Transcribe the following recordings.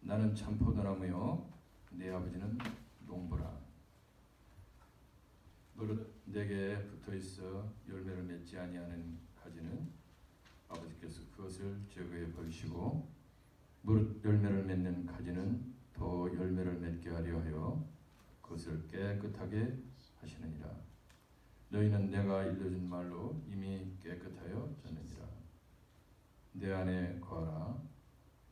나는 참 포도나무요 내 아버지는 농부라. 무릇 내게 붙어있어 열매를 맺지 아니하는 가지는 아버지께서 그것을 제거해 버리시고, 무릇 열매를 맺는 가지는 더 열매를 맺게 하려 하여 그것을 깨끗하게 하시느니라. 너희는 내가 일러준 말로 이미 깨끗하여 졌느니라. 내 안에 거하라.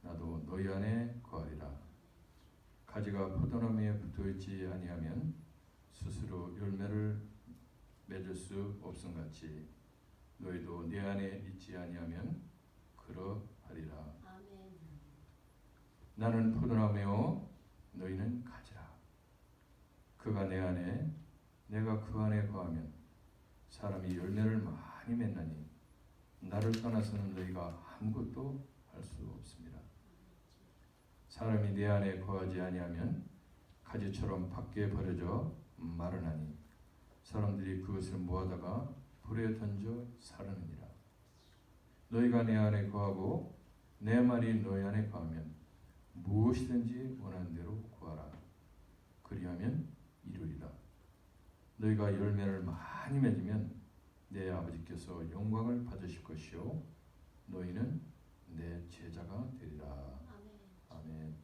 나도 너희 안에 거하리라. 가지가 포도나무에 붙어있지 아니하면 스스로 열매를 맺을 수 없음같이 너희도 내 안에 있지 아니하면 그러하리라. 아멘. 나는 포도나무요 너희는 가지라. 그가 내 안에 내가 그 안에 거하면 사람이 열매를 많이 맺나니 나를 떠나서는 너희가 아무것도 할 수 없습니다. 사람이 내 안에 거하지 아니하면 가지처럼 밖에 버려져 마르나니 사람들이 그것을 모아다가 불에 던져 사르느니라. 너희가 내 안에 거하고 내 말이 너희 안에 거하면 무엇이든지 원하는 대로 구하라. 그리하면 이루리라. 너희가 열매를 많이 맺으면 내 아버지께서 영광을 받으실 것이요 너희는 내 제자가 되리라. 아멘. 아멘.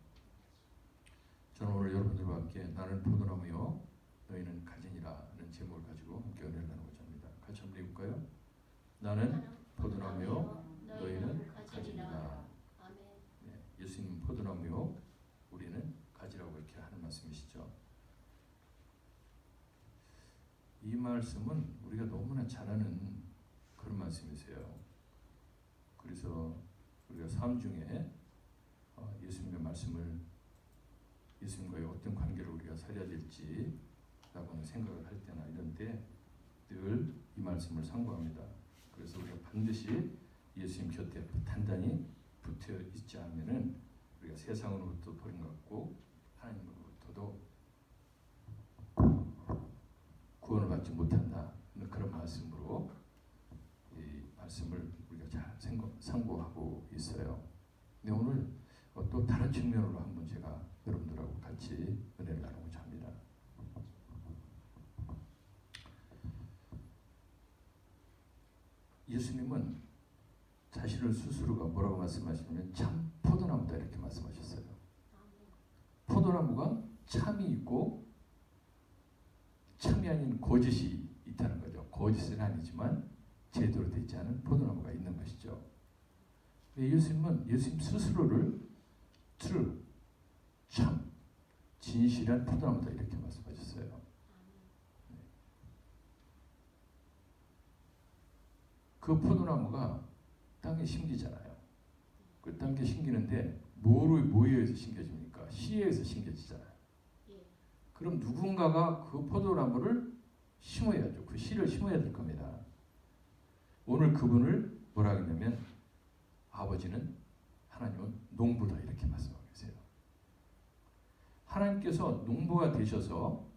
저는 오늘 여러분들과 함께 나는 포도나무요 너희는 가지니라는 제목을 가지고 함께 은혜를 나누고자 합니다. 같이 한번 읽을까요? 나는 포도나무요 너희는 가지니라. 아멘. 네, 예수님은 포도나무요 우리는 가지라고 이렇게 하는 말씀이시죠. 이 말씀은 우리가 너무나 잘 아는 그런 말씀이세요. 그래서 우리가 삶 중에 예수님의 말씀을 예수님과의 어떤 관계를 우리가 살아야 될지 라고는 생각을 할 때나 이런 때 늘 이 말씀을 상고합니다. 그래서 우리가 반드시 예수님 곁에 단단히 붙어 있지 않으면은 우리가 세상으로부터 버림받고 하나님으로부터도 구원을 받지 못한다. 그런 말씀으로 이 말씀을 우리가 잘 상고하고 있어요. 근데 오늘 또 다른 측면으로 한번 제가 여러분들하고 같이 은혜를 나누고자 합니다. 예수님은 자신을 스스로가 뭐라고 말씀하시냐면 참 포도나무다 이렇게 말씀하셨어요. 포도나무가 참이 있고 참이 아닌 거짓이 있다는 거죠. 거짓은 아니지만 제대로 되지 않은 포도나무가 있는 것이죠. 예수님은 예수님 스스로를 true, 참, 진실한 포도나무다 이렇게 말씀하셨어요. 그 포도나무가 땅에 심기잖아요. 그 땅에 심기는데 뭐에 의해서 심겨집니까? 씨에 의해서 심겨지잖아요. 그럼 누군가가 그 포도나무를 심어야죠. 그 씨를 심어야 될 겁니다. 오늘 그분을 뭐라 하냐면 아버지는 하나님은 농부다 이렇게 말씀하고 계세요. 하나님께서 농부가 되셔서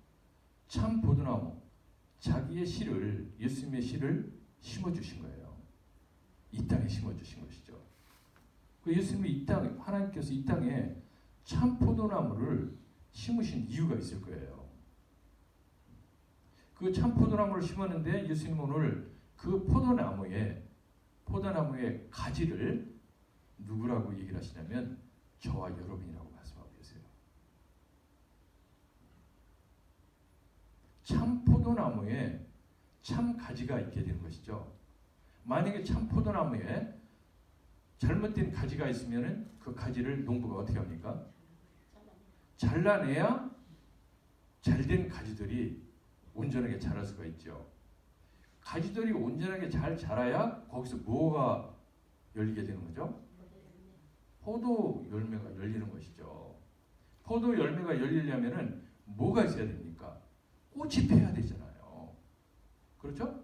참 포도나무 자기의 씨를 예수님의 씨를 심어주신 거예요. 이 땅에 심어주신 것이죠. 그 예수님이 이 땅에 하나님께서 이 땅에 참 포도나무를 심으신 이유가 있을 거예요. 그 참 포도나무를 심었는데 예수님 오늘 그 포도나무의 가지를 누구라고 얘기를 하시냐면 저와 여러분이라고 말씀하고 계세요. 참 포도나무에 참 가지가 있게 되는 것이죠. 만약에 참 포도나무에 잘못된 가지가 있으면 그 가지를 농부가 어떻게 합니까? 잘라내야 잘된 가지들이 온전하게 자랄 수가 있죠. 가지들이 온전하게 잘 자라야 거기서 뭐가 열리게 되는 거죠? 포도 열매가 열리는 것이죠. 포도 열매가 열리려면은 뭐가 있어야 됩니까? 꽃이 펴야 되잖아요. 그렇죠?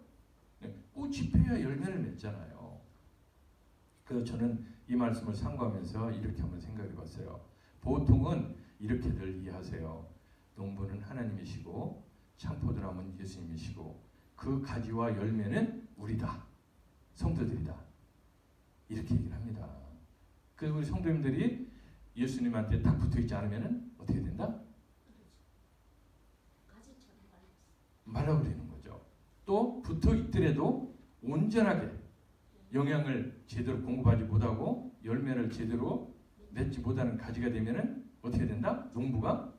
네, 꽃이 펴야 열매를 맺잖아요. 그래서 저는 이 말씀을 상고하면서 이렇게 한번 생각해 봤어요. 보통은 이렇게들 이해하세요. 농부는 하나님이시고 참포도나무는 예수님이시고 그 가지와 열매는 우리다. 성도들이다. 이렇게 얘기를 합니다. 그래서 우리 성도님들이 예수님한테 딱 붙어있지 않으면 어떻게 된다? 말라버리는 거죠. 또 붙어있더라도 온전하게 영양을 제대로 공급하지 못하고 열매를 제대로 맺지 못하는 가지가 되면은 어떻게 된다? 농부가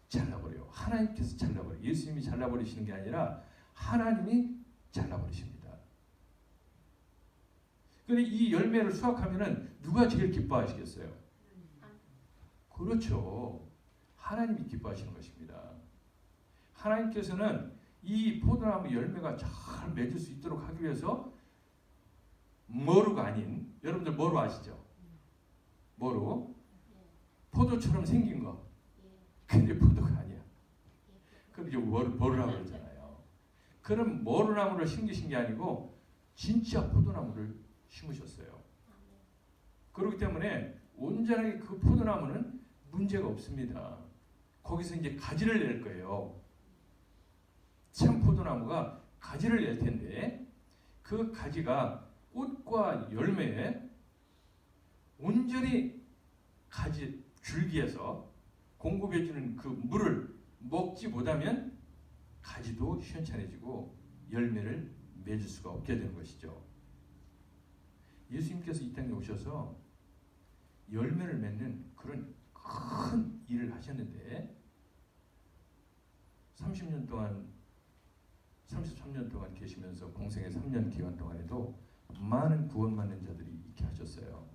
잘라버려요. 하나님께서 잘라버려요. 예수님이 잘라버리시는 게 아니라 하나님이 잘라버리십니다. 그런데 이 열매를 수확하면은 누가 제일 기뻐하시겠어요? 그렇죠. 하나님이 기뻐하시는 것입니다. 하나님께서는 이 포도나무 열매가 잘 맺을 수 있도록 하기 위해서 머루가 아닌, 여러분들 머루 아시죠? 머루. 포도처럼 생긴 거. 근데 포도가 아니야. 그럼 이제 머루라고 그러잖아요. 그럼 머루나무를 심기신 게 아니고 진짜 포도나무를 심으셨어요. 그렇기 때문에 온전하게 그 포도나무는 문제가 없습니다. 거기서 이제 가지를 낼 거예요. 참 포도나무가 가지를 낼 텐데 그 가지가 꽃과 열매에 온전히 가지 줄기에서 공급해주는 그 물을 먹지 못하면 가지도 시원찮아지고 열매를 맺을 수가 없게 되는 것이죠. 예수님께서 이 땅에 오셔서 열매를 맺는 그런 큰 일을 하셨는데 33년 동안 계시면서 공생의 3년 기간 동안에도 많은 구원받는 자들이 있게 하셨어요.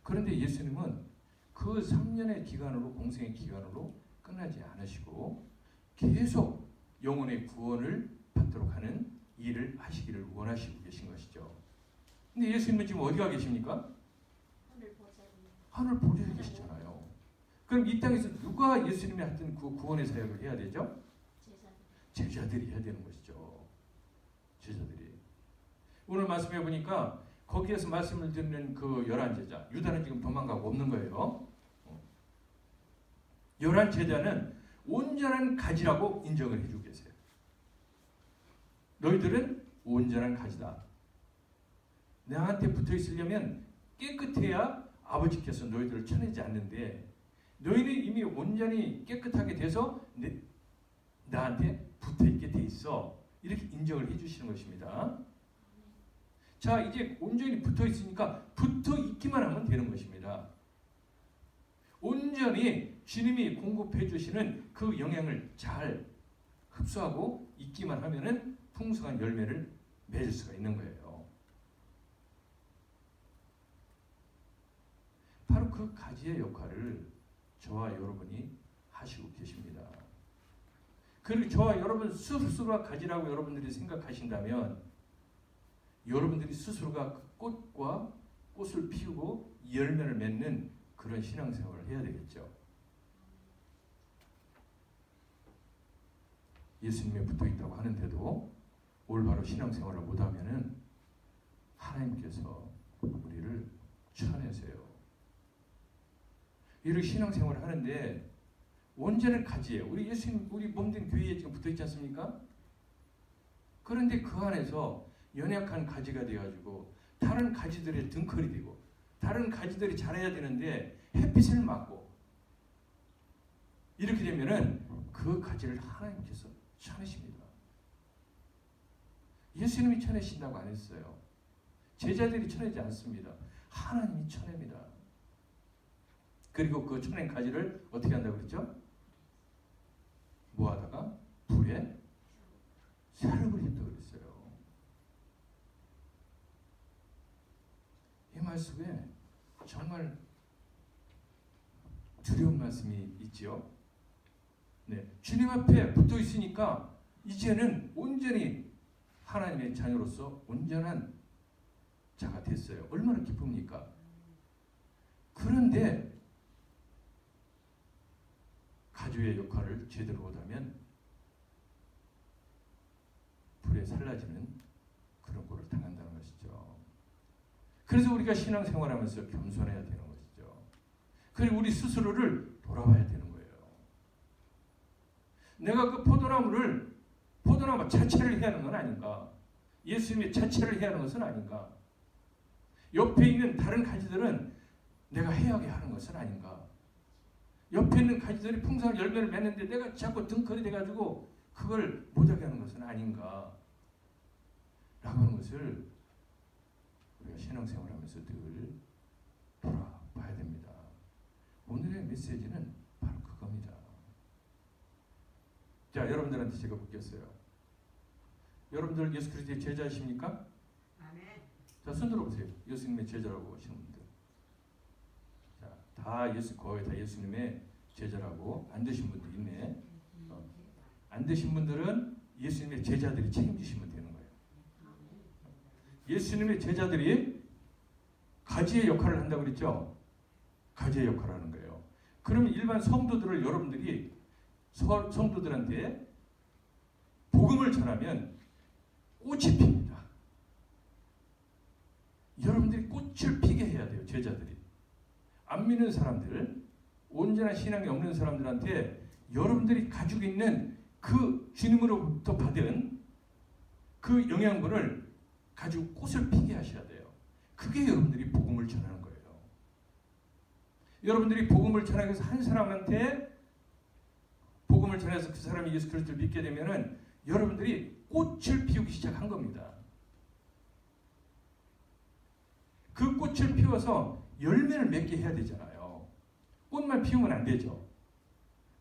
그런데 예수님은 그 3년의 기간으로 공생의 기간으로 끝나지 않으시고 계속 영혼의 구원을 받도록 하는 일을 하시기를 원하시고 계신 것이죠. 근데 예수님은 지금 어디가 계십니까? 하늘 보좌에 계시잖아요. 그럼 이 땅에서 누가 예수님이 하던 그 구원의 사역을 해야 되죠? 제자들이 해야 되는 것이죠. 제자들이. 오늘 말씀해 보니까 거기에서 말씀을 듣는 그 11제자, 유다는 지금 도망가고 없는 거예요. 11제자는 온전한 가지라고 인정을 해주고 계세요. 너희들은 온전한 가지다. 나한테 붙어 있으려면 깨끗해야 아버지께서 너희들을 쳐내지 않는데 너희는 이미 온전히 깨끗하게 돼서 나한테 붙어 있게 돼 있어. 이렇게 인정을 해주시는 것입니다. 자, 이제 온전히 붙어 있으니까 붙어 있기만 하면 되는 것입니다. 온전히 주님이 공급해 주시는 그 영향을 잘 흡수하고 있기만 하면은 풍성한 열매를 맺을 수가 있는 거예요. 바로 그 가지의 역할을 저와 여러분이 하시고 계십니다. 그리고 저와 여러분 스스로가 가지라고 여러분들이 생각하신다면 여러분들이 스스로가 그 꽃과 꽃을 피우고 열매를 맺는 그런 신앙생활을 해야 되겠죠. 예수님에 붙어 있다고 하는데도 올바로 신앙생활을 못하면은 하나님께서 우리를 쳐내세요. 이렇게 신앙생활을 하는데 온전한 가지예요. 우리 예수님, 우리 몸된 교회에 지금 붙어 있지 않습니까? 그런데 그 안에서 연약한 가지가 되어가지고 다른 가지들의 등컬이 되고 다른 가지들이 자라야 되는데 햇빛을 맞고 이렇게 되면은 그 가지를 하나님께서 쳐내십니다. 예수님이 쳐내신다고 안 했어요. 제자들이 쳐내지 않습니다. 하나님이 쳐냅니다. 그리고 그 쳐낸 가지를 어떻게 한다고 그랬죠? 뭐하다가 불에 살려버리겠다고 그랬어요. 이 말씀에 정말 두려운 말씀이 있지요. 네, 주님 앞에 붙어 있으니까 이제는 온전히 하나님의 자녀로서 온전한 자가 됐어요. 얼마나 기쁩니까? 그런데 가주의 역할을 제대로 못하면 불에 살라지는 그런 꼴을 당한다는 것이죠. 그래서 우리가 신앙생활하면서 겸손해야 되는 것이죠. 그리고 우리 스스로를 돌아봐야 되는 거예요. 내가 그 포도나무 자체를 해야 하는 건 아닌가? 예수님의 자체를 해야 하는 것은 아닌가? 옆에 있는 다른 가지들은 내가 해야게 하는 것은 아닌가? 옆에 있는 가지들이 풍성한 열매를 맺는데 내가 자꾸 등거리 돼가지고 그걸 못하게 하는 것은 아닌가? 라고 하는 것을 우리가 신앙생활하면서 늘 돌아봐야 됩니다. 오늘의 메시지는 바로 그겁니다. 자, 여러분들한테 제가 묻겠어요. 여러분들 예수 그리스도의 제자이십니까? 아멘. 자, 손 들어보세요. 예수님의 제자라고 하시는 분들. 자, 거의 다 예수님의 제자라고 안 되신 분들 있네. 안 되신 분들은 예수님의 제자들이 책임지시면 되는 거예요. 예수님의 제자들이 가지의 역할을 한다고 그랬죠? 가지의 역할을 하는 거예요. 그러면 일반 성도들을 여러분들이 성도들한테 복음을 전하면 꽃이 핍니다. 여러분들이 꽃을 피게 해야 돼요. 제자들이. 안 믿는 사람들, 온전한 신앙이 없는 사람들한테 여러분들이 가지고 있는 그 주님으로부터 받은 그 영양분을 가지고 꽃을 피게 하셔야 돼요. 그게 여러분들이 복음을 전하는 거예요. 여러분들이 복음을 전하기 위해서 한 사람한테 복음을 전해서 그 사람이 예수 그리스도를 믿게 되면은 여러분들이 꽃을 피우기 시작한 겁니다. 그 꽃을 피워서 열매를 맺게 해야 되잖아요. 꽃만 피우면 안 되죠.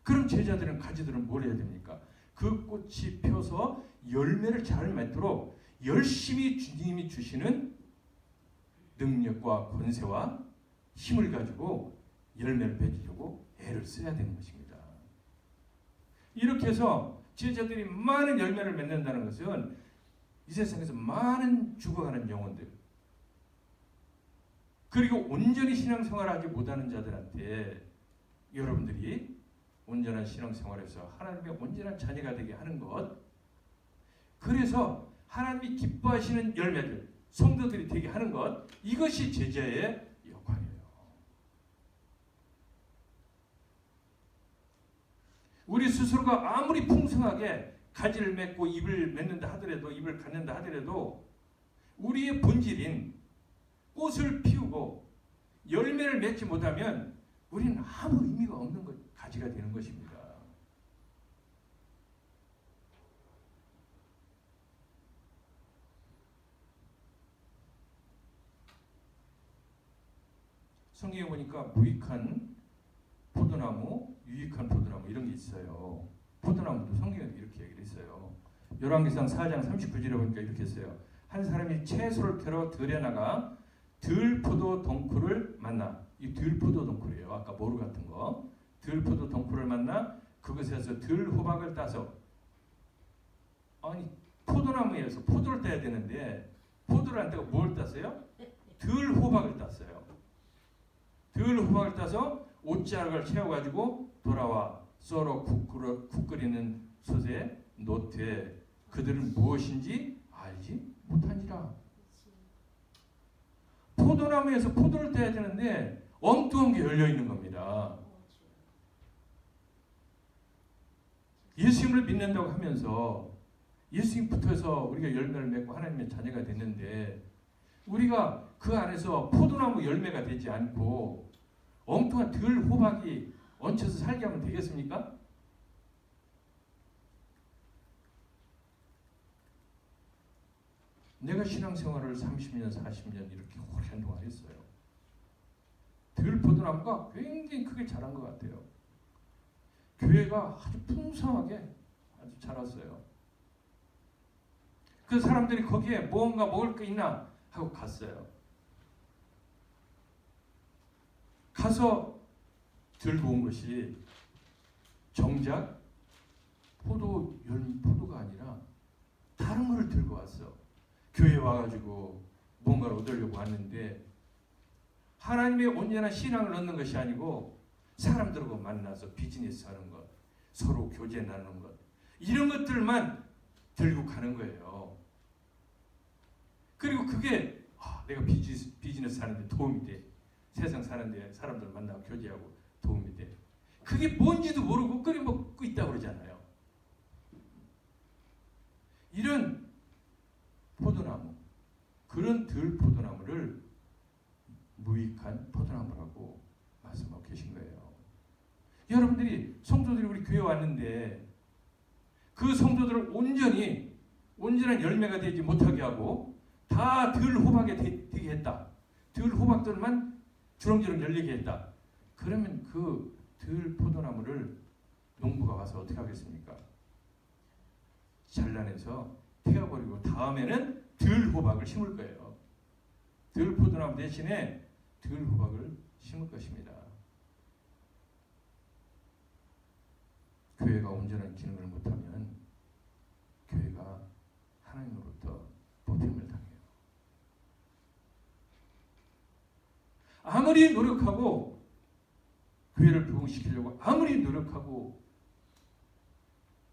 그럼 제자들은 가지들은 뭘 해야 됩니까? 그 꽃이 펴서 열매를 잘 맺도록 열심히 주님이 주시는 능력과 권세와 힘을 가지고 열매를 맺으려고 애를 써야 되는 것입니다. 이렇게 해서 제자들이 많은 열매를 맺는다는 것은 이 세상에서 많은 죽어가는 영혼들, 그리고 온전히 신앙생활을 하지 못하는 자들한테 여러분들이 온전한 신앙생활에서 하나님의 온전한 자녀가 되게 하는 것, 그래서 하나님이 기뻐하시는 열매들, 성도들이 되게 하는 것, 이것이 제자의 역할이에요. 우리 스스로가 아무리 풍성하게 가지를 맺고 잎을 맺는다 하더라도, 잎을 갖는다 하더라도 우리의 본질인 꽃을 피우고 열매를 맺지 못하면 우리는 아무 의미가 없는 가지가 되는 것입니다. 성경에 보니까 무익한 포도나무, 유익한 포도나무 이런 게 있어요. 포도나무도 성경에 이렇게 얘기를 했어요. 열왕기상 4장 39절에 보니까 이렇게 했어요. 한 사람이 채소를 캐러 들에 나가 들포도 덩쿨을 만나. 이 들포도 덩쿨이에요. 아까 모루 같은 거. 들포도 덩쿨을 만나 그것에서 들호박을 따서, 아니 포도나무에서 포도를 따야 되는데 포도를 안 따고 뭘 땄어요? 들호박을 땄어요. 들호박을 따서 옷자락을 채워가지고 돌아와 썰어 국 끓이는 솥에 놓되 그들은 무엇인지 알지 못하니라. 포도나무에서 포도를 따야 되는데 엉뚱한 게 열려 있는 겁니다. 예수님을 믿는다고 하면서 예수님 붙어서 우리가 열매를 맺고 하나님의 자녀가 됐는데 우리가 그 안에서 포도나무 열매가 되지 않고 엉뚱한 들호박이 얹혀서 살게 하면 되겠습니까? 내가 신앙생활을 30년, 40년 이렇게 오랜 동안 했어요. 들포도나무가 굉장히 크게 자란 것 같아요. 교회가 아주 풍성하게 아주 자랐어요. 그 사람들이 거기에 뭔가 먹을 거 있나 하고 갔어요. 가서 들고 온 것이 정작 포도가 아니라 다른 거를 들고 왔어. 교회에 와가지고 뭔가를 얻으려고 왔는데 하나님의 온전한 신앙을 얻는 것이 아니고 사람들하고 만나서 비즈니스 하는 것, 서로 교제 나누는 것, 이런 것들만 들고 가는 거예요. 그리고 그게 내가 비즈니스 하는데 도움이 돼. 세상 사는데 사람들 만나고 교제하고 도움이 돼. 그게 뭔지도 모르고 끓여 먹고 있다고 그러잖아요. 이런 포도나무, 그런 들포도나무를 무익한 포도나무라고 여러분들이 성도들이 우리 교회 왔는데 그 성도들을 온전한 열매가 되지 못하게 하고 다 덜 호박에 되게 했다. 덜 호박들만 주렁주렁 열리게 했다. 그러면 그 덜 포도나무를 농부가 와서 어떻게 하겠습니까? 잘라내서 태워버리고 다음에는 덜 호박을 심을 거예요. 덜 포도나무 대신에 덜 호박을 심을 것입니다. 교회가 온전한 기능을 못하면 교회가 하나님으로부터 보탬을 당해요. 아무리 노력하고 교회를 부흥시키려고 아무리 노력하고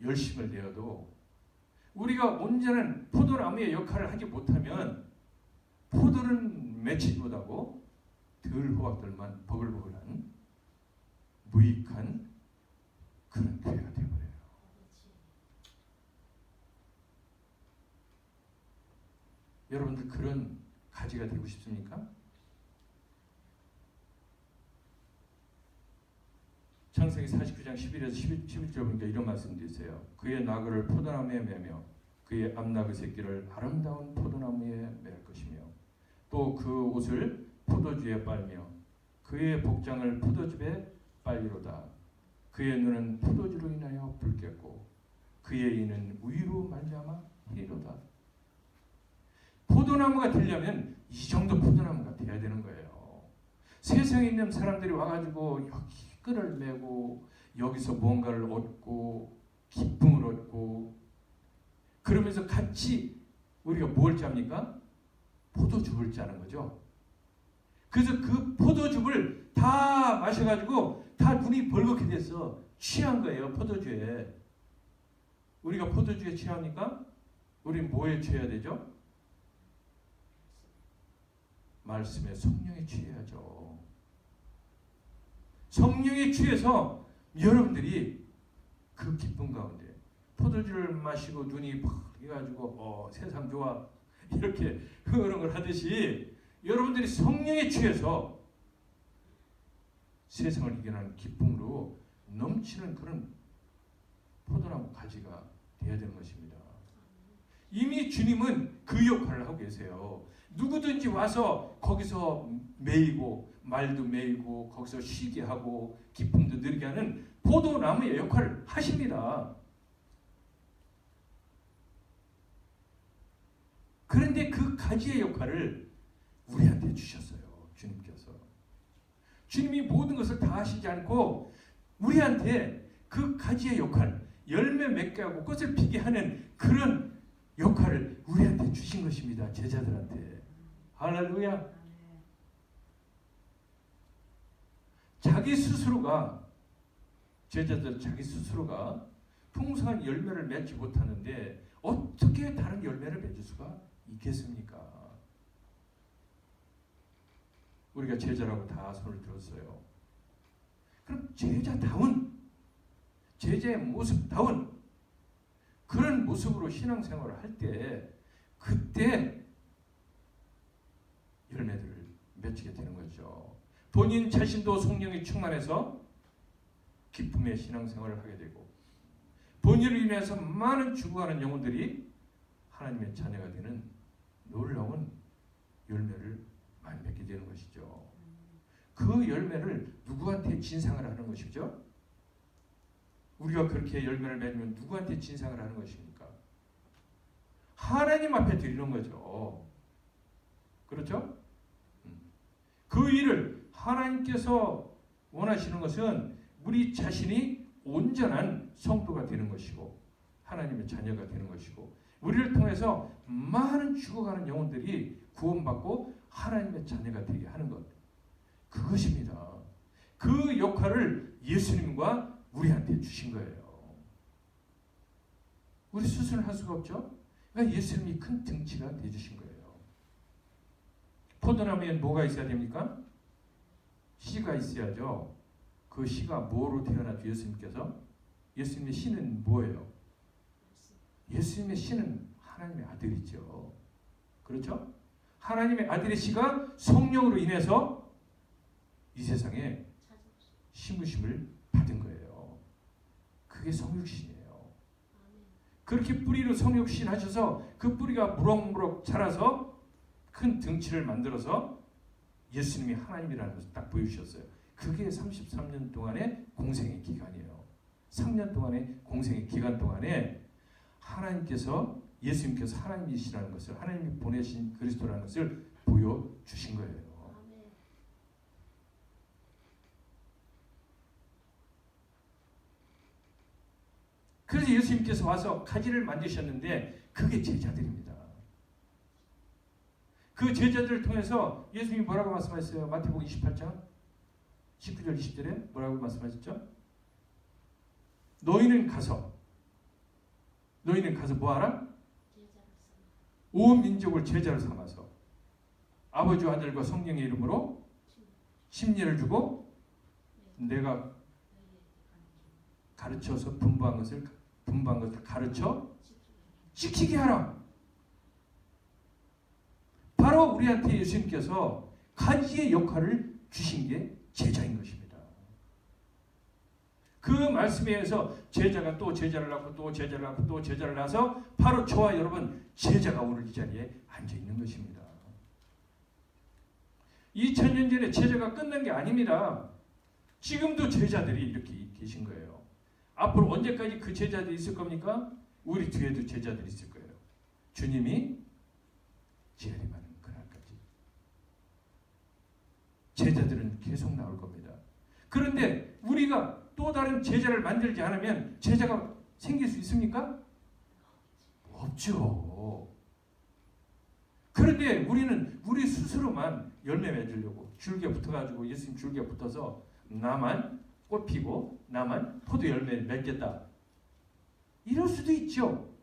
열심을 내어도 우리가 온전한 포도나무의 역할을 하지 못하면 포도는 맺히지 못하고 덜 호박들만 버글버글한 무익한 그런 교회가 되어버려요. 여러분들 그런 가지가 되고 싶습니까? 창세기 49장 11에서 11절 보니까 이런 말씀도 있어요. 그의 나그를 포도나무에 매며 그의 암나그 새끼를 아름다운 포도나무에 맬 것이며 또 그 옷을 포도주에 빨며 그의 복장을 포도즙에 빨리로다. 그의 눈은 포도주로 인하여 붉겠고 그의 이는 우유로 말미암아 희리로다. 포도나무가 되려면 이 정도 포도나무가 돼야 되는 거예요. 세상에 있는 사람들이 와가지고 여기 끈을 메고 여기서 뭔가를 얻고 기쁨을 얻고 그러면서 같이 우리가 뭘 짭니까? 포도즙을 짜는 거죠. 그래서 그 포도즙을 다 마셔가지고 다 눈이 벌겋게 돼서 취한 거예요. 포도주에. 우리가 포도주에 취합니까? 우리는 뭐에 취해야 되죠? 말씀에 성령에 취해야죠. 성령에 취해서 여러분들이 그 기쁨 가운데 포도주를 마시고 눈이 팍 해가지고 세상 좋아 이렇게 흥얼흥얼 하듯이 여러분들이 성령에 취해서 세상을 이겨내는 기쁨으로 넘치는 그런 포도나무 가지가 되어야 되는 것입니다. 이미 주님은 그 역할을 하고 계세요. 누구든지 와서 거기서 매이고 말도 매이고 거기서 쉬게 하고 기쁨도 누리게 하는 포도나무의 역할을 하십니다. 그런데 그 가지의 역할을 우리한테 주셨어요. 주님께서. 주님이 모든 것을 다 하시지 않고 우리한테 그 가지의 역할, 열매 맺게 하고 꽃을 피게 하는 그런 역할을 우리한테 주신 것입니다. 제자들한테. 할렐루야. 자기 스스로가 제자들 자기 스스로가 풍성한 열매를 맺지 못하는데 어떻게 다른 열매를 맺을 수가 있겠습니까? 우리가 제자라고 다 손을 들었어요. 그럼 제자의 모습다운 그런 모습으로 신앙생활을 할 때 그때 열매들을 맺게 되는 거죠. 본인 자신도 성령이 충만해서 기쁨의 신앙생활을 하게 되고 본인을 인해서 많은 죽어가는 영혼들이 하나님의 자녀가 되는 놀라운 열매를 많이 맺게 되는 것이죠. 그 열매를 누구한테 진상을 하는 것이죠? 우리가 그렇게 열매를 맺으면 누구한테 진상을 하는 것입니까? 하나님 앞에 드리는 거죠. 그렇죠? 그 일을 하나님께서 원하시는 것은 우리 자신이 온전한 성도가 되는 것이고 하나님의 자녀가 되는 것이고 우리를 통해서 많은 죽어가는 영혼들이 구원받고 하나님의 자녀가 되게 하는 것. 그것입니다. 그 역할을 예수님과 우리한테 주신 거예요. 우리 스스로 할 수가 없죠. 그러니까 예수님이 큰 등치가 되주신 거예요. 포도나무에는 뭐가 있어야 됩니까? 씨가 있어야죠. 그 씨가 뭐로 태어났죠? 예수님께서? 예수님의 씨는 뭐예요? 예수님의 씨는 하나님의 아들이죠. 그렇죠? 하나님의 아들의 씨가 성령으로 인해서 이 세상에 심으심을 받은 거예요. 그게 성육신이에요. 그렇게 뿌리로 성육신 하셔서 그 뿌리가 무럭무럭 자라서 큰 등치를 만들어서 예수님이 하나님이라는 것을 딱 보여주셨어요. 그게 33년 동안의 공생의 기간이에요. 3년 동안의 공생의 기간 동안에 하나님께서 예수님께서 하나님이시라는 것을 하나님이 보내신 그리스도라는 것을 보여주신 거예요. 그래서 예수님께서 와서 가지를 만드셨는데 그게 제자들입니다. 그 제자들을 통해서 예수님이 뭐라고 말씀하셨어요? 마태복음 28장 19절 20절에 뭐라고 말씀하셨죠? 너희는 가서 뭐하라? 온 민족을 제자로 삼아서 아버지와 아들과 성령의 이름으로 심리를 주고 내가 가르쳐서 분부한 것을 가르쳐 지키게 하라. 바로 우리한테 예수님께서 가지의 역할을 주신 게 제자인 것입니다. 그 말씀에 의해서 제자가 또 제자를 낳고 또 제자를 낳고 또 제자를 낳아서 바로 저와 여러분 제자가 오늘 이 자리에 앉아 있는 것입니다. 2000년 전에 제자가 끝난 게 아닙니다. 지금도 제자들이 이렇게 계신 거예요. 앞으로 언제까지 그 제자들이 있을 겁니까? 우리 뒤에도 제자들이 있을 거예요. 주님이 재림하는 그날까지 제자들은 계속 나올 겁니다. 그런데 우리가 또 다른 제자를 만들지 않으면 제자가 생길 수 있습니까? 없죠. 그런데 우리는 우리 스스로만 열매 맺으려고 줄기에 붙어가지고 예수님 줄기에 붙어서 나만 꽃 피고 나만 포도 열매를 맺겠다. 이럴 수도 있죠.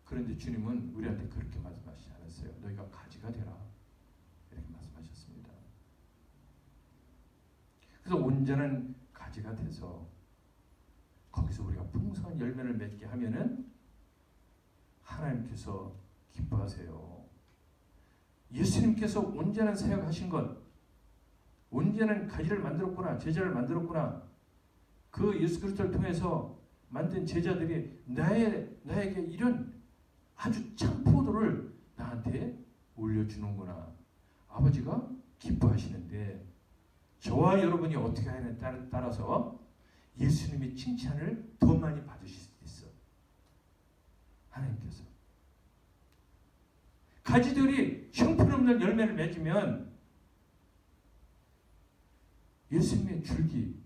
그런데 주님은 우리한테 그렇게 말씀하시지 않았어요. 너희가 가지가 되라. 이렇게 말씀하셨습니다. 그래서 온전한 가지가 돼서 거기서 우리가 풍성한 열매를 맺게 하면은 하나님께서 기뻐하세요. 예수님께서 온전한 사역을 하신 것, 온전한 가지를 만들었구나, 제자를 만들었구나. 그 예수 그리스도를 통해서 만든 제자들이 나에게 이런 아주 참 포도를 나한테 올려주는구나. 아버지가 기뻐하시는데 저와 여러분이 어떻게 하느냐에 따라서 예수님의 칭찬을 더 많이 받으실 수도 있어. 하나님께서. 가지들이 형편없는 열매를 맺으면 예수님의 줄기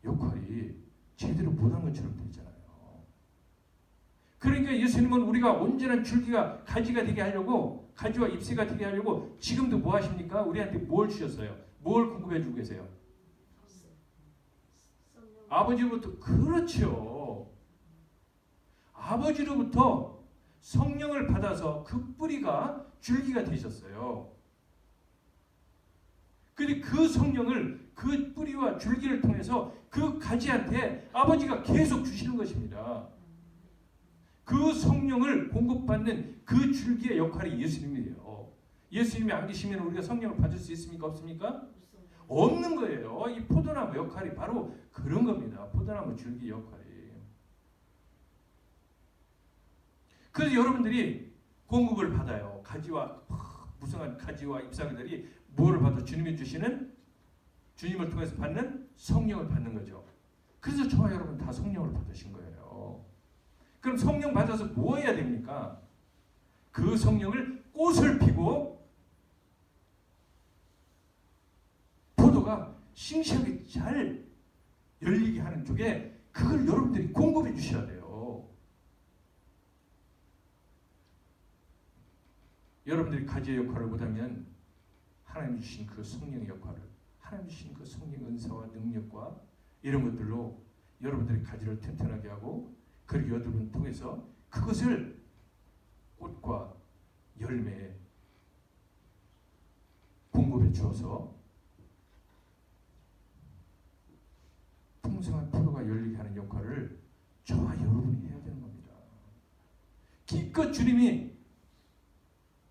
역할이 제대로 못한 것처럼 되잖아요. 그러니까 예수님은 우리가 온전한 줄기가 가지가 되게 하려고 가지와 잎새가 되게 하려고 지금도 뭐 하십니까? 우리한테 뭘 주셨어요? 뭘 공급해 주고 계세요? 아버지로부터. 그렇죠. 아버지로부터 성령을 받아서 그 뿌리가 줄기가 되셨어요. 그런데 그 성령을 그 뿌리와 줄기를 통해서 그 가지한테 아버지가 계속 주시는 것입니다. 그 성령을 공급받는 그 줄기의 역할이 예수님이에요. 예수님이 안 계시면 우리가 성령을 받을 수 있습니까? 없습니까? 없는 거예요. 이 포도나무 역할이 바로 그런 겁니다. 포도나무 줄기 역할이. 그래서 여러분들이 공급을 받아요. 가지와 무성한 가지와 잎사귀들이 뭐를 받아? 주님이 주시는, 주님을 통해서 받는 성령을 받는 거죠. 그래서 저와 여러분 다 성령을 받으신 거예요. 그럼 성령 받아서 뭐 해야 됩니까? 그 성령을 꽃을 피고 포도가 싱싱하게 잘 열리게 하는 쪽에 그걸 여러분들이 공급해 주셔야 돼요. 여러분들이 가지의 역할을 못하면 하나님 주신 그 성령의 역할을, 하나님 주신 그 성령 은사와 능력과 이런 것들로 여러분들의 가지를 튼튼하게 하고 그리고 여러분 통해서 그것을 꽃과 열매에 공급해 주어서 풍성한 포도가 열리게 하는 역할을 저와 여러분이 해야 되는 겁니다. 기껏 주님이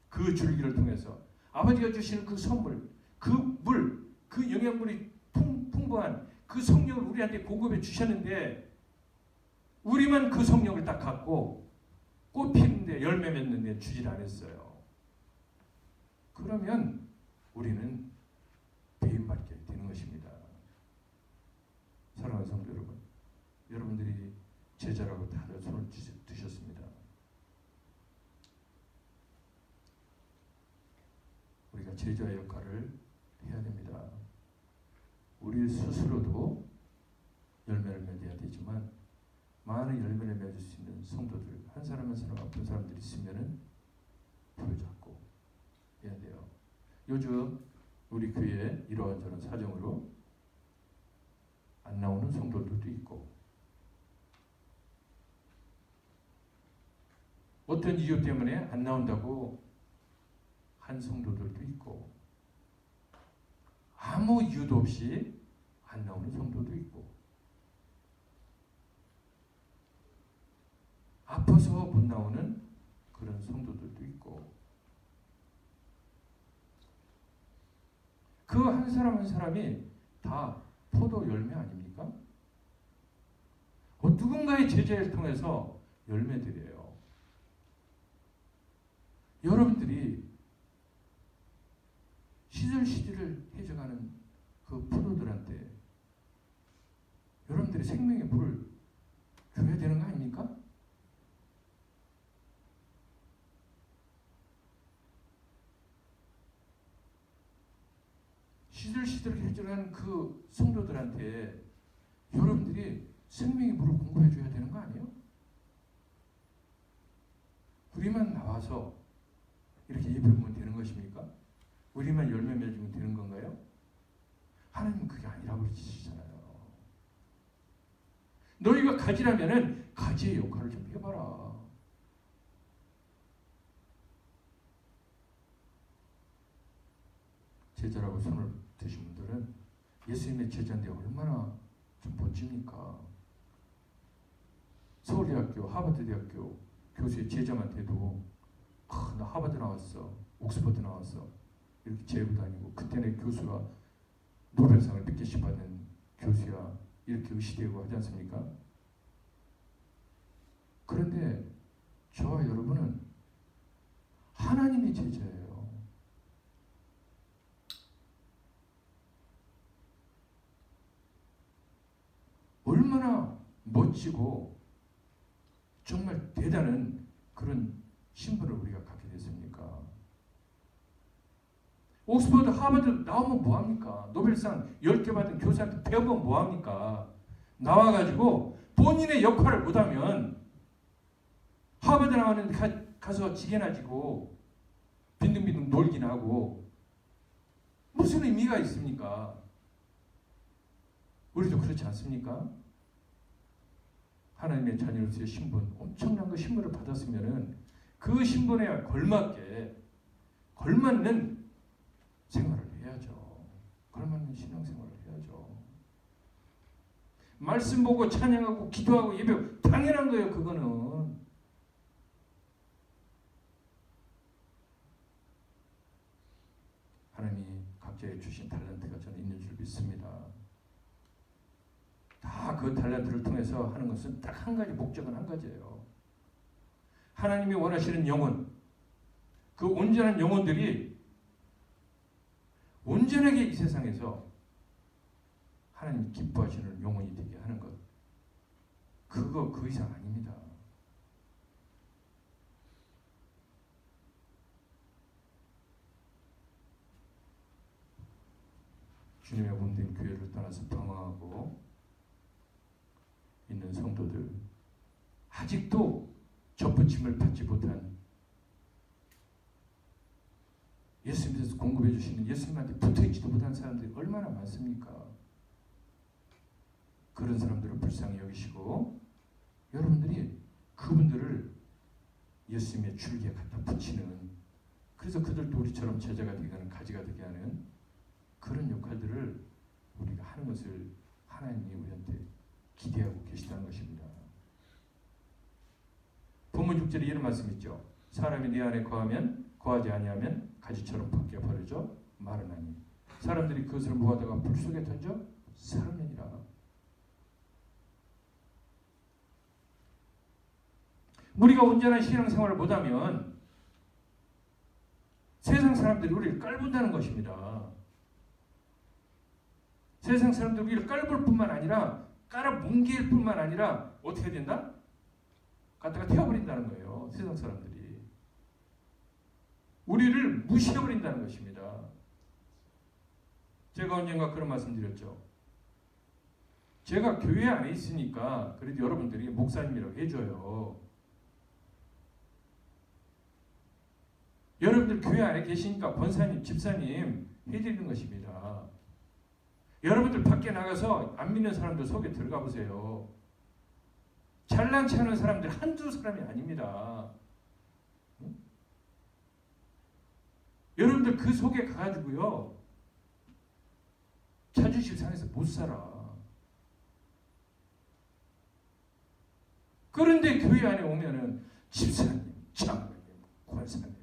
그 줄기를 통해서 아버지가 주시는 그 선물, 그 물, 그 영양분이 풍부한 그 성령을 우리한테 공급해 주셨는데 우리만 그 성령을 딱 갖고 꽃 피는데 열매 맺는데 주질 않았어요. 그러면 우리는 배임받게 되는 것입니다. 사랑하는 성도 여러분, 여러분들이 제자라고 다들 손을 드셨습니다. 우리가 제자의 역할을 해야 됩니다. 우리 스스로도 열매를 맺어야 되지만 많은 열매를 맺을 수 있는 성도들, 한 사람 한 사람 아픈 사람들이 있으면은 부여잡고 해야 돼요. 요즘 우리 교회에 이러한 저런 사정으로 안 나오는 성도들도 있고 어떤 이유 때문에 안 나온다고 한 성도들도 있고 아무 이유도 없이 안 나오는 성도도 있고 아파서 못 나오는 그런 성도들도 있고 그 한 사람 한 사람이 다 포도 열매 아닙니까? 누군가의 제자를 통해서 열매들이에요. 여러분들이 시들시들을 해져가는 그 포도들한테 여러분들이 생명의 물을 줘야 되는 거 아닙니까? 시들시들 해져가는 그 성도들한테 여러분들이 생명의 물을 공급해 줘야 되는 거 아니에요? 우리만 나와서 이렇게 예배하면 되는 것입니까? 우리만 열매 맺으면 되는 건가요? 하나님은 그게 아니라고 그러시잖아요. 너희가 가지라면은 가지의 역할을 좀 해봐라. 제자라고 손을 드신 분들은 예수님의 제자인데 얼마나 좀 멋집니까? 서울대학교, 하버드대학교 교수의 제자한테도 나 하버드 나왔어, 옥스퍼드 나왔어 이렇게 재고 다니고 그때는 교수가 노벨상을 몇 개씩 받는 교수야 이렇게 의시되고 하지 않습니까? 그런데 저와 여러분은 하나님의 제자예요. 얼마나 멋지고 정말 대단한 그런 신분을 우리가 갖게 됐습니까? 옥스퍼드, 하버드 나오면 뭐합니까? 노벨상 10개 받은 교수한테 배우면 뭐합니까? 나와가지고 본인의 역할을 못하면 하버드 나왔는데 가서 지게나 지고 빈둥빈둥 놀긴 하고 무슨 의미가 있습니까? 우리도 그렇지 않습니까? 하나님의 자녀로서의 신분, 엄청난 그 신분을 받았으면은 그 신분에 걸맞는 생활을 해야죠. 걸맞는 신앙생활을 해야죠. 말씀 보고 찬양하고 기도하고 예배 당연한 거예요. 그거는 하나님이 각자에 주신 달란트가 저는 있는 줄 믿습니다. 다 그 달란트를 통해서 하는 것은 딱 한 가지, 목적은 한 가지예요. 하나님이 원하시는 영혼, 그 온전한 영혼들이 온전하게 이 세상에서 하나님이 기뻐하시는 영혼이 되게 하는 것, 그 이상 아닙니다. 주님의 몸된 교회를 떠나서 방황하고 있는 성도들, 아직도 접붙임을 받지 못한 예수님께서 공급해 주시는 예수님한테 붙어있지도 못한 사람들이 얼마나 많습니까? 그런 사람들을 불쌍히 여기시고 여러분들이 그분들을 예수님의 줄기에 갖다 붙이는, 그래서 그들도 우리처럼 제자가 되게 하는, 가지가 되게 하는 그런 역할들을 우리가 하는 것을 하나님이 우리한테 기대하고 계시다는 것입니다. 본문 6절에 이런 말씀 있죠. 사람이 네 안에 거하지 아니하면 가지처럼 밖에 버려져 마르나니. 사람들이 그것을 모아다가 불 속에 던져 사랑이라. 우리가 온전한 신앙생활을 못하면 세상 사람들이 우리를 깔본다는 것입니다. 세상 사람들이 우리를 깔볼 뿐만 아니라 깔아뭉갤 뿐만 아니라 어떻게 된다? 갖다가 태워버린다는 거예요. 세상 사람들이. 우리를 무시해버린다는 것입니다. 제가 언젠가 그런 말씀 드렸죠. 제가 교회 안에 있으니까 그래도 여러분들이 목사님이라고 해줘요. 여러분들 교회 안에 계시니까 권사님, 집사님 해드리는 것입니다. 여러분들 밖에 나가서 안 믿는 사람들 속에 들어가 보세요. 잘난치 않은 사람들 한두 사람이 아닙니다. 응? 여러분들 그 속에 가가지고요. 자존심 상해서 못 살아. 그런데 교회 안에 오면은 집사님, 장로님, 권사님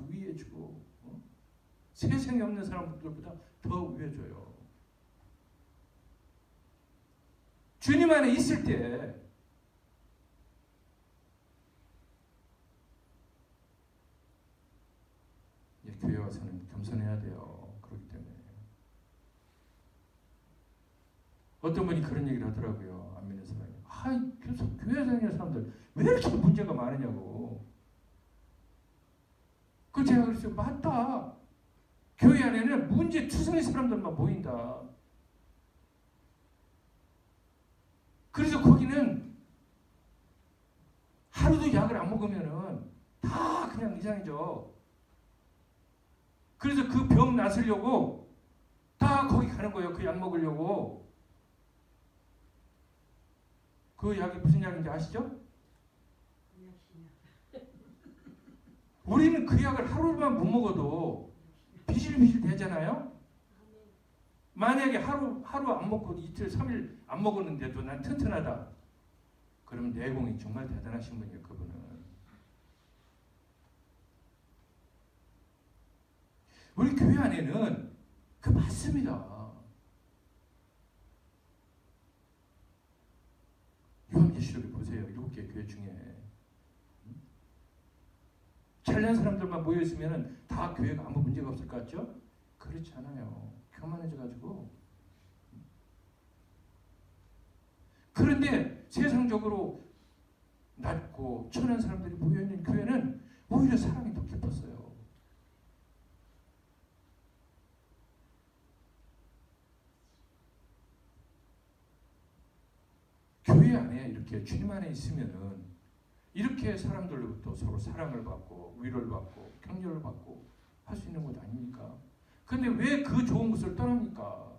위해주고 세상에 없는 사람들보다 더 위해줘요. 주님 안에 있을 때 교회 와서는 겸손해야 돼요. 그렇기 때문에 어떤 분이 그런 얘기를 하더라고요. 안 믿는 사람이. 교회 다니는 사람들 왜 이렇게 문제가 많으냐고. 그 제가 그랬어요. 맞다. 교회 안에는 문제 투성이 사람들만 모인다. 그래서 거기는 하루도 약을 안 먹으면은 다 그냥 이상해져. 그래서 그 병 낫으려고 다 거기 가는 거예요. 그 약 먹으려고. 그 약이 무슨 약인지 아시죠? 우리는 그 약을 하루만 못 먹어도 비실비실 되잖아요. 만약에 하루 안 먹고 이틀, 3일 안 먹었는데도 난 튼튼하다. 그러면 내공이 정말 대단하신 분이에요. 그분은. 우리 교회 안에는 그 맞습니다. 요한계시록에 보세요. 7개 교회 중에 잘난 사람들만 모여 있으면 다 교회가 아무 문제가 없을 것 같죠? 그렇지 않아요. 교만해져가지고. 그런데 세상적으로 낮고 천한 사람들이 모여 있는 교회는 오히려 사랑이 더 깊었어요. 교회 안에 이렇게 주님 안에 있으면은 이렇게 사람들로부터 서로 사랑을 받고 위로를 받고 격려를 받고 할 수 있는 것 아닙니까? 근데 왜 그 좋은 것을 떠납니까?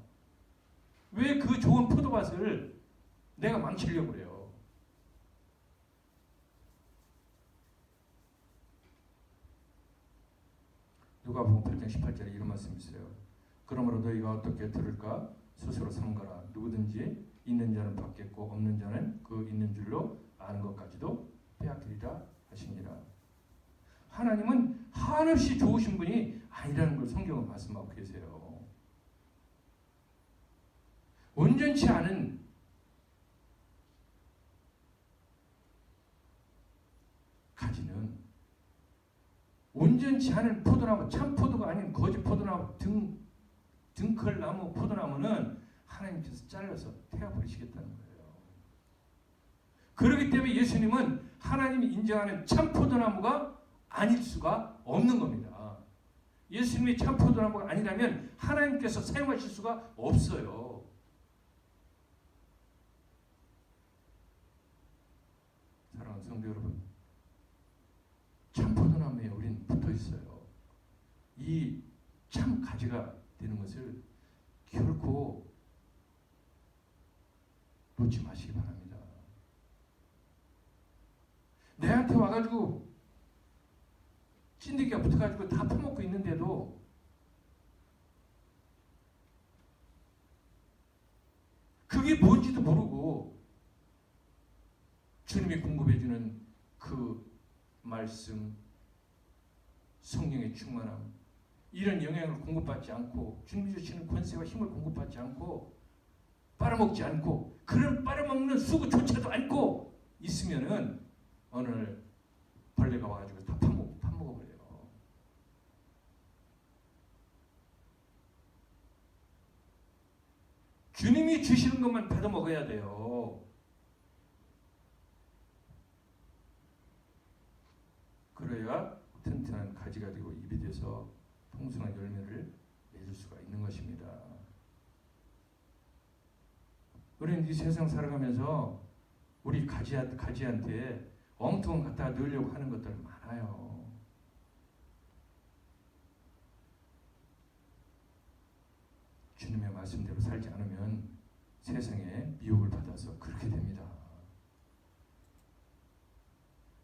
왜 그 좋은 포도밭을 내가 망치려고 그래요? 누가복음 8장 18절에 이런 말씀이 있어요. 그러므로 너희가 어떻게 들을까? 스스로 삼가라. 누구든지 있는 자는 받겠고 없는 자는 그 있는 줄로 아는 것까지도 빼앗기리라 하시니라. 하나님은 한없이 좋으신 분이 아니라는 걸 성경은 말씀하고 계세요. 온전치 않은 가지는 온전치 않은 포도나무, 참 포도가 아닌 거짓 포도나무, 등클나무 포도나무는 하나님께서 잘라서 태워버리시겠다는 거예요. 그렇기 때문에 예수님은 하나님이 인정하는 참 포도나무가 아닐 수가 없는 겁니다. 예수님이 참 포도나무가 아니라면 하나님께서 사용하실 수가 없어요. 사랑하는 성도 여러분, 참 포도나무에 우리는 붙어 있어요. 이 참 가지가 되는 것을 결코 놓지 마시기 바랍니다. 내한테 와가지고 찐득이가 붙어가지고 다 퍼먹고 있는데도 그게 뭔지도 모르고 주님이 공급해주는 그 말씀, 성령의 충만함, 이런 영향을 공급받지 않고 주님이 주시는 권세와 힘을 공급받지 않고 빨아먹지 않고 그런 빨아먹는 수고조차도 않고 있으면은 어느 날 벌레가 와가지고 다 파먹어버려요. 주님이 주시는 것만 받아 먹어야 돼요. 그래야 튼튼한 가지가 되고 잎이 돼서 풍성한 열매를 맺을 수가 있는 것입니다. 우리는 이 세상 살아가면서 우리 가지한테 엉뚱한 갖다가 넣으려고 하는 것들 많아요. 주님의 말씀대로 살지 않으면 세상에 미혹을 받아서 그렇게 됩니다.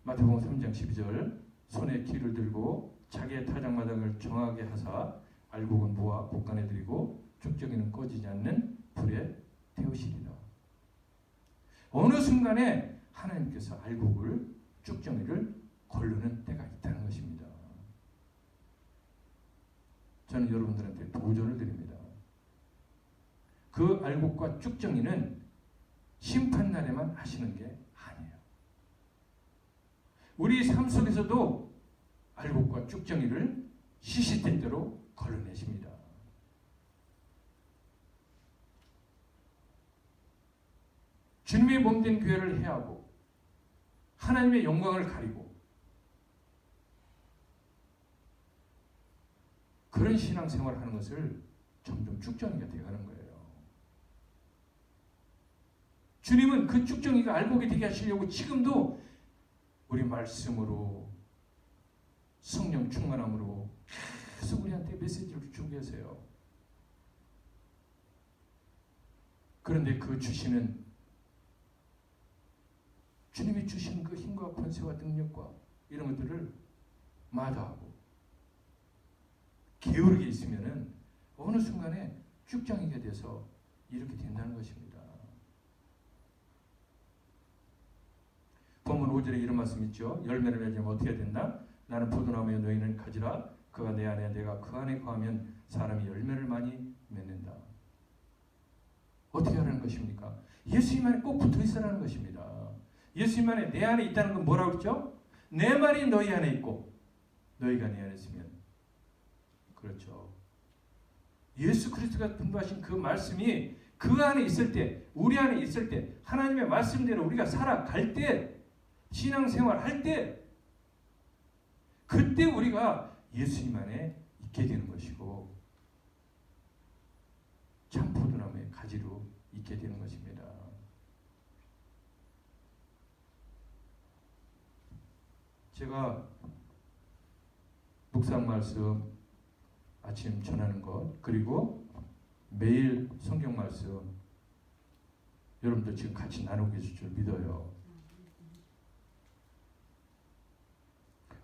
마태복음 3장 12절 손에 기를 들고 자기의 타작마당을 정하게 하사 알곡은 모아 곡간에 들이고 쭉정이는 꺼지지 않는 불에 태우시리라. 어느 순간에 하나님께서 알곡을 쭉정이를 거르는 때가 있다는 것입니다. 저는 여러분들한테 도전을 드립니다. 그 알곡과 쭉정이는 심판날에만 하시는 게 아니에요. 우리 삶 속에서도 알곡과 쭉정이를 시시때때로 걸러내십니다. 주님의 몸된 교회를 해하고 하나님의 영광을 가리고 그런 신앙생활을 하는 것을 점점 쭉정이가 되어가는 거예요. 주님은 그 쭉정이가 알곡이 되게 하시려고 지금도 우리 말씀으로 성령 충만함으로 계속 우리한테 메시지를 주고 계세요. 그런데 그 주시는 주님이 주신 그 힘과 권세와 능력과 이런 것들을 마다하고 게으르게 있으면은 어느 순간에 쭉정이가 돼서 이렇게 된다는 것입니다. 본문 5절에 이런 말씀 있죠. 열매를 맺으면 어떻게 된다? 나는 포도나무에 너희는 가지라. 그가 내 안에 내가 그 안에 거하면 사람이 열매를 많이 맺는다. 어떻게 하라는 것입니까? 예수님 안에 꼭 붙어 있으라는 것입니다. 예수님 안에 내 안에 있다는 건 뭐라고 그랬죠? 내 말이 너희 안에 있고 너희가 내 안에 있으면 그렇죠. 예수 그리스도가 분부하신 그 말씀이 그 안에 있을 때, 우리 안에 있을 때, 하나님의 말씀대로 우리가 살아갈 때, 신앙생활 할 때, 그때 우리가 예수님 안에 있게 되는 것이고 참 포도나무의 가지로 있게 되는 것입니다. 제가 묵상 말씀 아침 전하는 것 그리고 매일 성경 말씀 여러분들 지금 같이 나누고 계실 줄 믿어요.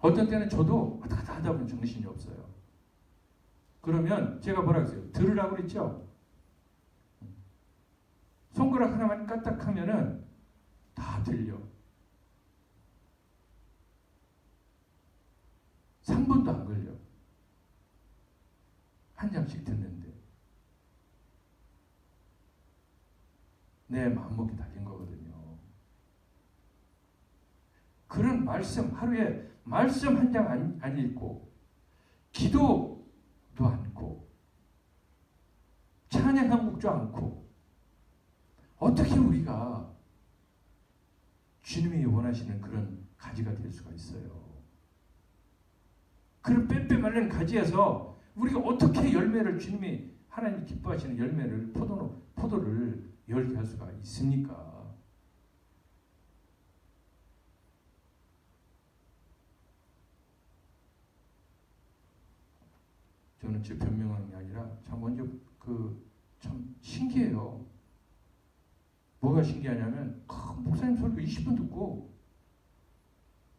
어떤 때는 저도 왔다 갔다 하다 보면 정신이 없어요. 그러면 제가 뭐라 그랬어요? 들으라고 그랬죠? 손가락 하나만 까딱하면은 다 들려. 3분도 안 걸려. 한 장씩 듣는데 내 마음먹기 달린 거거든요. 그런 말씀 하루에 말씀 한 장 안 읽고 기도도 않고 찬양 한 곡도 않고 어떻게 우리가 주님이 원하시는 그런 가지가 될 수가 있어요. 그런 빼빼 말린 가지에서 우리가 어떻게 열매를 주님이 하나님 기뻐하시는 열매를 포도를 열게 할 수가 있습니까? 저는 제 변명하는 게 아니라 참 먼저 참 신기해요. 뭐가 신기하냐면 목사님 소리도 20분 듣고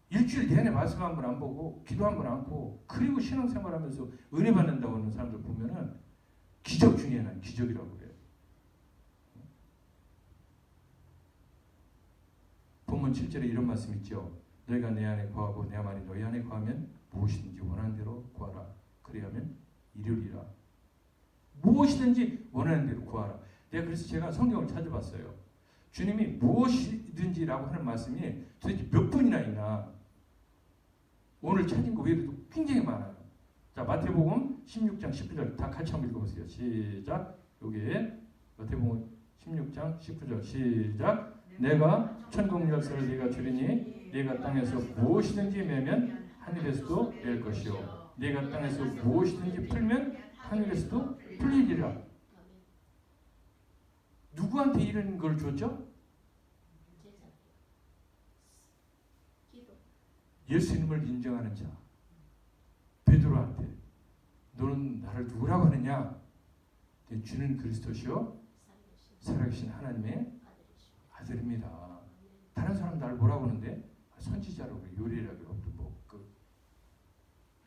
일주일 내내 말씀 한 번 안 보고 기도 한 번 안 하고 그리고 신앙생활하면서 은혜 받는다고 하는 사람들 보면은 기적 중에 난 기적이라고 그래요. 본문 7절에 이런 말씀 있죠. 너희가 내 안에 거하고 내 말이 너희 안에 거하면 무엇이든지 원하는 대로 구하라. 그리하면 이루리라. 무엇이든지 원하는 대로 구하라. 그래서 제가 성경을 찾아봤어요. 주님이 무엇이든지라고 하는 말씀이 도대체 몇 번이나 있나. 오늘 찾은 거 외에도 굉장히 많아요. 자, 마태복음 16장 19절 다 같이 한번 읽어보세요. 시작. 여기에 마태복음 16장 19절 시작. 내가 천국 열쇠를 네가 주리니 네가 땅에서 무엇이든지 매면 하늘에서도 맬 것이요 네가 땅에서 무엇이든지 풀면 하늘에서도 풀리리라. 누구한테 이런 걸 줬죠? 예수님을 인정하는 자 베드로한테 너는 나를 누구라고 하느냐? 주는 그리스도시요 살아계신 하나님의 아들입니다. 다른 사람 나를 뭐라고 하는데 선지자라고 요리라고 뭐그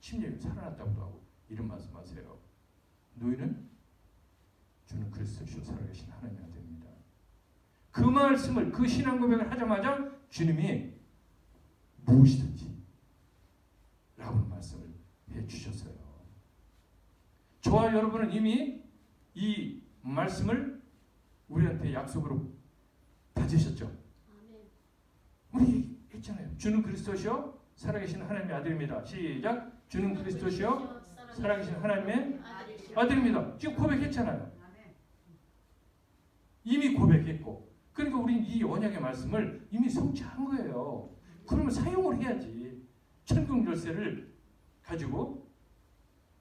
심령이 살아났다고도 하고 이런 말씀하세요. 너희는 주는 그리스도시요 살아계신 하나님의 아들입니다. 그 말씀을 그 신앙 고백을 하자마자 주님이 무엇이든지 라고 말씀을 해주셨어요. 저와 여러분은 이미 이 말씀을 우리한테 약속으로 받으셨죠. 우리 했잖아요. 주는 그리스도시요 살아계신 하나님의 아들입니다. 시작. 주는 그리스도시요 살아계신 하나님의 아들입니다. 지금 고백했잖아요. 이미 고백했고 그러니까 우리는 이 언약의 말씀을 이미 성취한 거예요. 그러면 사용을 해야지. 천국 열쇠를 가지고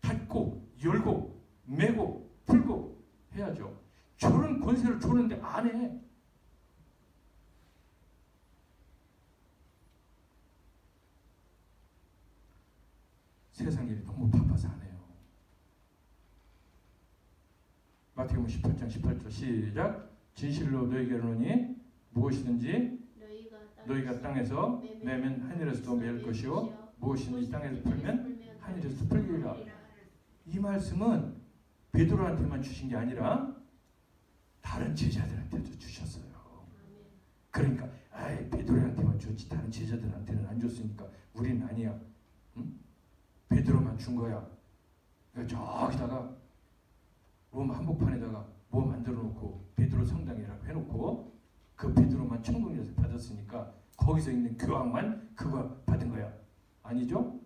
닫고 열고 매고 풀고 해야죠. 저런 권세를 줬는데 안 해. 세상 일이 너무 바빠서 안 해요. 마태복음 18장 18절 시작. 진실로 너희에게 이르노니 무엇이든지 너희가 땅에서 매면 하늘에서도 매일 것이요 무엇이든지 땅에서 풀면 하늘에서도 풀리리라. 이 말씀은 베드로한테만 주신 게 아니라 다른 제자들한테도 주셨어요. 그러니까 베드로한테만 줬지 다른 제자들한테는 안 줬으니까 우리는 아니야. 응? 베드로만 준 거야. 그러니까 저기다가 롬 한복판에다가 뭐 만들어 놓고 베드로 성당이라고 해놓고 그 베드로만 천국에서 받았으니까 거기서 있는 교황만 그거 받은 거야. 아니죠?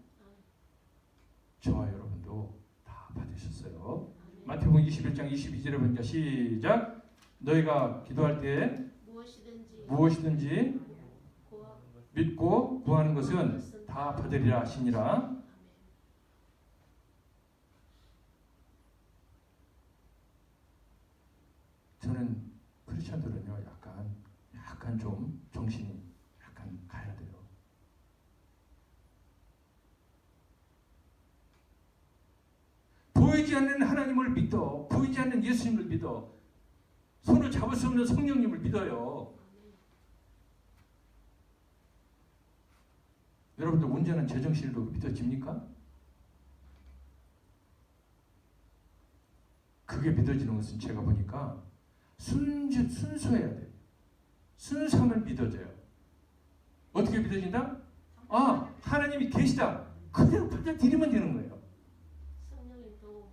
저와 여러분도 다 받으셨어요. 마태복음 21장 22절에 보니까 시작. 너희가 기도할 때 무엇이든지 믿고 구하는 것은 다 받으리라 하시니라. 저는 크리스천들은요 약간 좀 정신이 약간 가야 돼요. 보이지 않는 하나님을 믿어. 보이지 않는 예수님을 믿어. 손을 잡을 수 없는 성령님을 믿어요. 여러분들 온전한 제정신으로 믿어집니까? 그게 믿어지는 것은 제가 보니까 순수해야 돼요. 순수하면 믿어져요. 어떻게 믿어진다? 하나님이 계시다. 그대로 받아들이면 되는 거예요.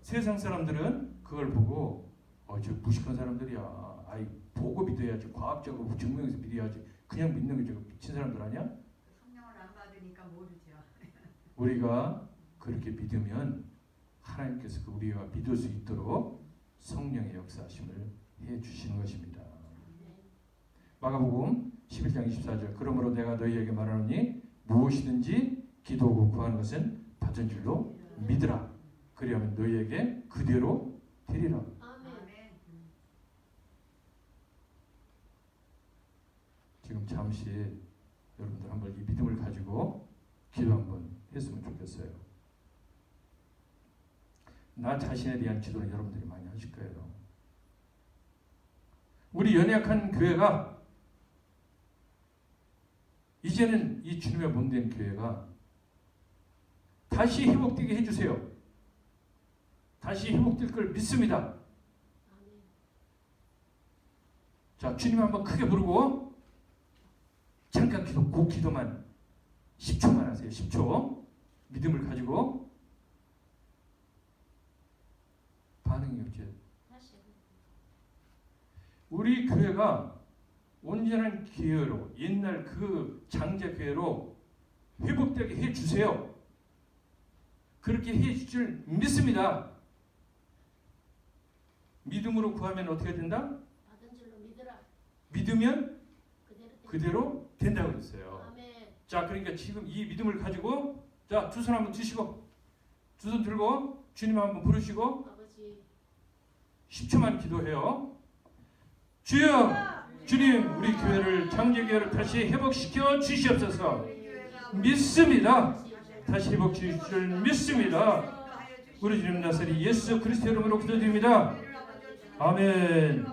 세상 사람들은 그걸 보고 저 무식한 사람들이야. 보고 믿어야지. 과학적으로 증명해서 믿어야지. 그냥 믿는 게 저거 미친 사람들 아니야? 성령을 안 받으니까 모르죠. 우리가 그렇게 믿으면 하나님께서 우리가 믿을 수 있도록 성령의 역사하심을 해주시는 것입니다. 마가복음 11장 24절 그러므로 내가 너희에게 말하노니 무엇이든지 기도하고 구하는 것은 받은 줄로 믿으라. 그리하면 너희에게 그대로 되리라. 지금 잠시 여러분들 한번 이 믿음을 가지고 기도 한번 했으면 좋겠어요. 나 자신에 대한 기도는 여러분들이 많이 하실 거예요. 우리 연약한 교회가 이제는 이 주님의 몸된 교회가 다시 회복되게 해주세요. 다시 회복될 걸 믿습니다. 자, 주님 한번 크게 부르고 잠깐 기도, 그 기도만 10초만 하세요. 10초 믿음을 가지고. 반응이 없지. 우리 교회가 온전한 교회로 옛날 그 장자 교회로 회복되게 해주세요. 그렇게 해줄 줄 믿습니다. 믿음으로 구하면 어떻게 된다? 받은 줄로 믿으라. 믿으면 그대로 그대로 된다고 했어요. 아멘. 자, 그러니까 지금 이 믿음을 가지고 자, 두 손 한번 드시고 두 손 들고 주님 한번 부르시고 아버지 10초만 기도해요. 주여, 주님, 우리 교회를 장제교회를 다시 회복시켜 주시옵소서. 믿습니다. 다시 회복시켜 주실 줄 믿습니다. 우리 주님 나사리 예수 그리스도 이름으로 기도드립니다. 아멘.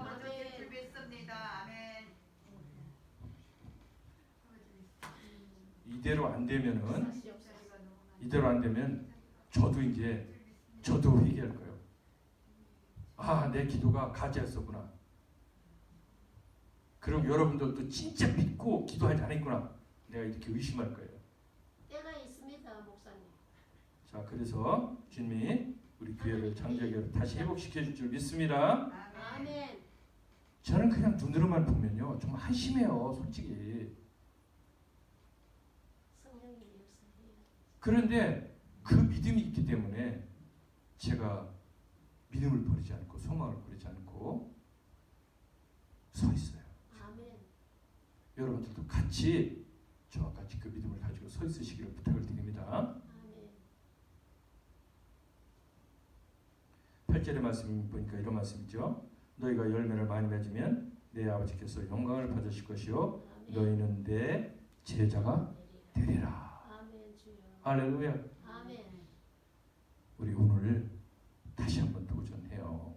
이대로 안 되면 저도 회개할 거예요. 아, 내 기도가 가짜였었구나. 그럼 여러분들도 진짜 믿고 기도하지 않았구나. 내가 이렇게 의심할 거예요. 때가 있습니다, 목사님. 자, 그래서 주님이 우리 교회를 장자교회를 다시 회복시켜 줄 줄 믿습니다. 아멘. 저는 그냥 눈으로만 보면요, 좀 한심해요, 솔직히. 성령님이 역사해요. 그런데 그 믿음이 있기 때문에 제가 믿음을 버리지 않고 소망을 버리지 않고 서 있어요. 아멘. 여러분들도 같이 저와 같이 그 믿음을 가지고 서 있으시기를 부탁을 드립니다. 아멘. 8절의 말씀 보니까 이런 말씀이죠. 너희가 열매를 많이 맺으면 내 아버지께서 영광을 받으실 것이요 아멘. 너희는 내 제자가 되리라. 아멘 주여. 할렐루야. 아멘. 우리 오늘 다시 한번 도전해요.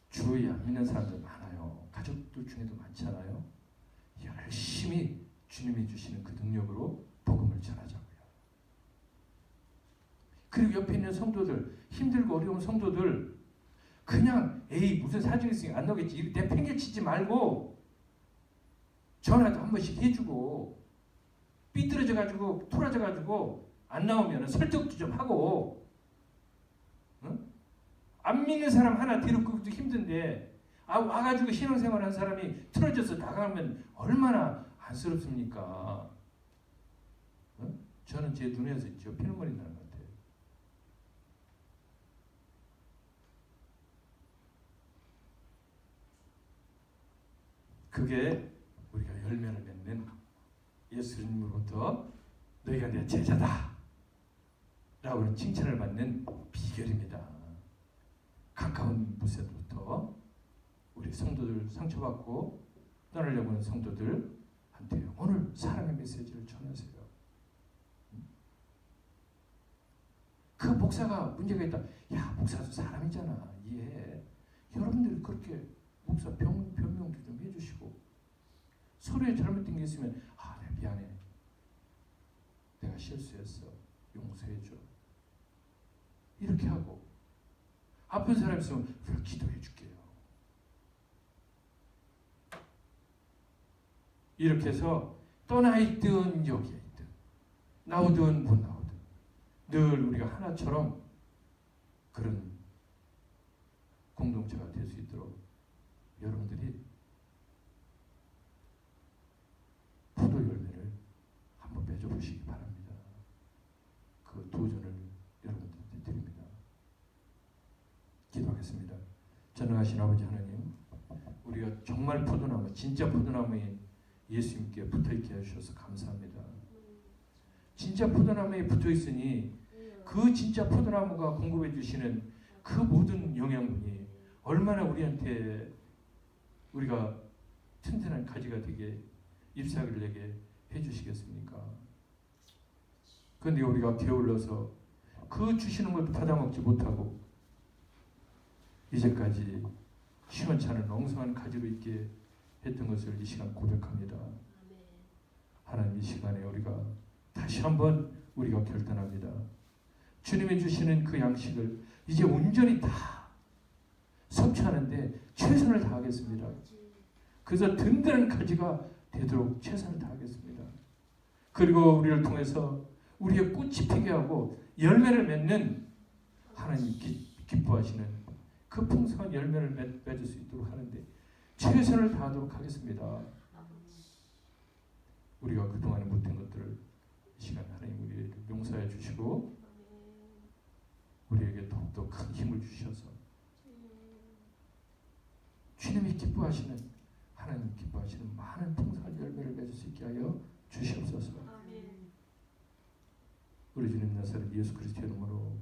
주의 안 믿는 사람들 많아요. 가족들 중에도 많잖아요. 열심히 주님이 주시는 그 능력으로 복음을 전하자고요. 그리고 옆에 있는 성도들, 힘들고 어려운 성도들, 그냥 에이 무슨 사정이 있으니 안 나오겠지 이렇게 내팽개치지 말고 전화도 한 번씩 해주고 삐뚤어져가지고 토라져가지고 안 나오면 설득도 좀 하고, 응? 안 믿는 사람 하나 데리고도 힘든데 와가지고 신앙생활하는 사람이 틀어져서 나가면 얼마나 안쓰럽습니까? 응? 저는 제 눈에서 있죠. 피눈물이 나는 것 같아요. 그게 우리가 열매를 맺는 예수님으로부터 너희가 내 제자다 라고 칭찬을 받는 비결입니다. 가까운 곳에서부터 우리 성도들 상처받고 떠나려고 하는 성도들한테 오늘 사랑의 메시지를 전하세요. 그 목사가 문제가 있다. 야, 목사도 사람이잖아. 이해해. 여러분들이 그렇게 목사 변명도 좀 해주시고 서로의 잘못된 게 있으면 내가 미안해. 내가 실수했어. 용서해줘. 이렇게 하고 아픈 사람 있으면 우리가 기도해 줄게요. 이렇게 해서 떠나 있든 여기에 있든 나오든 못 나오든 늘 우리가 하나처럼 그런 공동체가 될 수 있도록 여러분들이 포도 열매를 한번 맺어보시기 바랍니다. 그 도전을 여러분들한테 드립니다. 기도하겠습니다. 전능하신 아버지 하나님, 우리가 정말 포도나무, 진짜 포도나무인 예수님께 붙어있게 해주셔서 감사합니다. 진짜 포도나무에 붙어있으니 그 진짜 포도나무가 공급해 주시는 그 모든 영양분이 얼마나 우리한테 우리가 튼튼한 가지가 되게 잎사귀를 내게 해주시겠습니까? 그런데 우리가 게을러서 그 주시는 것도 받아먹지 못하고 이제까지 시원찮은 엉성한 가지로 있게 했던 것을 이 시간 고백합니다. 하나님, 이 시간에 우리가 다시 한번 우리가 결단합니다. 주님이 주시는 그 양식을 이제 온전히 다 섭취하는데 최선을 다하겠습니다. 그래서 든든한 가지가 되도록 최선을 다하겠습니다. 그리고 우리를 통해서 우리의 꽃이 피게 하고 열매를 맺는 하나님 기뻐하시는 그 풍성한 열매를 맺을 수 있도록 하는데 최선을 다하도록 하겠습니다. 아버지. 우리가 그동안에 못한 것들을 이 시간 하나님 우리에게 용서해 주시고 아멘. 우리에게 더욱더 큰 힘을 주셔서 주님. 주님이 기뻐하시는 하나님 기뻐하시는 많은 풍성한 열매를 맺을 수 있게 하여 주시옵소서. 아멘. 우리 주님 나사렛 예수 그리스도의 이름으로